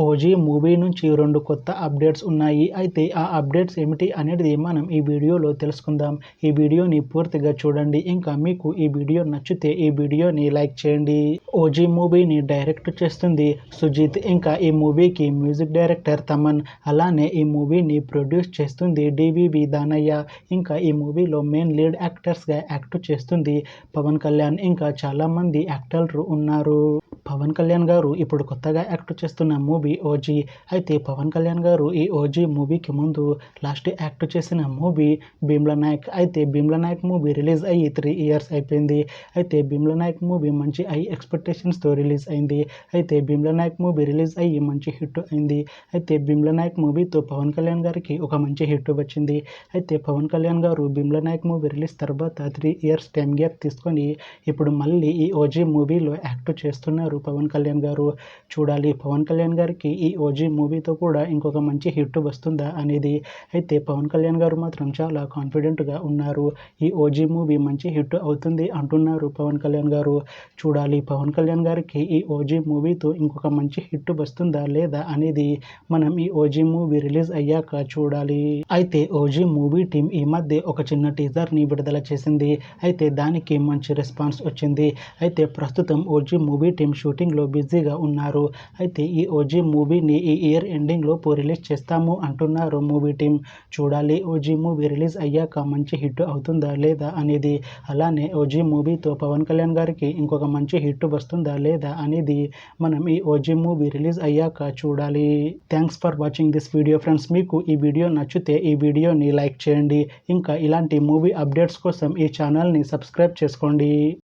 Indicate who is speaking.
Speaker 1: OG movie నుంచి 2 కొత్త updates ఉన్నాయి. అయితే ఆ అప్డేట్స్ ఏమిటి అనేది మనం ఈ వీడియోలో తెలుసుకుందాం. ఈ వీడియోని పూర్తిగా చూడండి. ఇంకా మీకు ఈ వీడియో నచ్చితే ఈ వీడియోని లైక్ చేయండి. ఓజీ మూవీని డైరెక్ట్ చేస్తుంది సుజిత్. ఇంకా ఈ మూవీకి మ్యూజిక్ డైరెక్టర్ తమన్. అలానే ఈ మూవీని ప్రొడ్యూస్ చేస్తుంది డివివి దానయ్య. ఇంకా ఈ మూవీలో మెయిన్ లీడ్ యాక్టర్స్గా యాక్ట్ చేస్తుంది పవన్ కళ్యాణ్. ఇంకా చాలామంది యాక్టర్లు ఉన్నారు. పవన్ కళ్యాణ్ గారు ఇప్పుడు కొత్తగా యాక్ట్ చేస్తున్న మూవీ ఓజీ. అయితే పవన్ కళ్యాణ్ గారు ఈ ఓజీ మూవీకి ముందు లాస్ట్ యాక్ట్ చేసిన మూవీ భీమ్లా నాయక్. అయితే భీమ్లా నాయక్ మూవీ రిలీజ్ అయ్యి 3 ఇయర్స్ అయిపోయింది. అయితే భీమ్లా నాయక్ మూవీ మంచి హై ఎక్స్పెక్టేషన్స్తో రిలీజ్ అయింది. అయితే భీమ్లా నాయక్ మూవీ రిలీజ్ అయ్యి మంచి హిట్ అయింది. అయితే భీమ్లా నాయక్ మూవీతో పవన్ కళ్యాణ్ గారికి ఒక మంచి హిట్ వచ్చింది. అయితే పవన్ కళ్యాణ్ గారు భీమ్లా నాయక్ మూవీ రిలీజ్ తర్వాత 3 ఇయర్స్ టైం గ్యాప్ తీసుకొని ఇప్పుడు మళ్ళీ ఈ ఓజీ మూవీలో యాక్ట్ చేస్తున్నారు పవన్ కళ్యాణ్ గారు. చూడాలి పవన్ కళ్యాణ్ గారికి ఈ ఓజీ మూవీతో కూడా ఇంకొక మంచి హిట్ వస్తుందా అనేది. అయితే పవన్ కళ్యాణ్ గారు మాత్రం చాలా కాన్ఫిడెంట్గా ఉన్నారు. ఈ ఓజీ మూవీ మంచి హిట్ అవుతుంది అంటున్నారు పవన్ కళ్యాణ్ గారు. చూడాలి పవన్ కళ్యాణ్ గారికి ఈ ఓజీ మూవీతో ఇంకొక మంచి హిట్ వస్తుందా లేదా అనేది మనం ఈ ఓజీ మూవీ రిలీజ్ అయ్యాక చూడాలి. అయితే ఓజీ మూవీ టీం ఈ మధ్య ఒక చిన్న టీజర్ని విడుదల చేసింది. అయితే దానికి మంచి రెస్పాన్స్ వచ్చింది. అయితే ప్రస్తుతం ఓజీ మూవీ టీం షూటింగ్లో బిజీగా ఉన్నారు. అయితే ఈ ఓజీ మూవీని ఈ ఇయర్ ఎండింగ్లో రిలీజ్ చేస్తాము అంటున్నారు మూవీ టీం. చూడాలి ఓజీ మూవీ రిలీజ్ అయ్యాక మంచి హిట్ అవుతుందా లేదా అనేది. అలానే ఓజీ మూవీతో పవన్ కళ్యాణ్ గారికి ఇంకొక మంచి హిట్ వస్తుందా లేదా అనేది మనం ఈ ఓజీ మూవీ రిలీజ్ అయ్యాక చూడాలి. Thanks for watching this video friends. మీకు ఈ వీడియో నచ్చితే ఈ వీడియోని లైక్ చేయండి. ఇంకా ఇలాంటి మూవీ అప్డేట్స్ కోసం ఈ ఛానల్ని సబ్స్క్రైబ్ చేసుకోండి.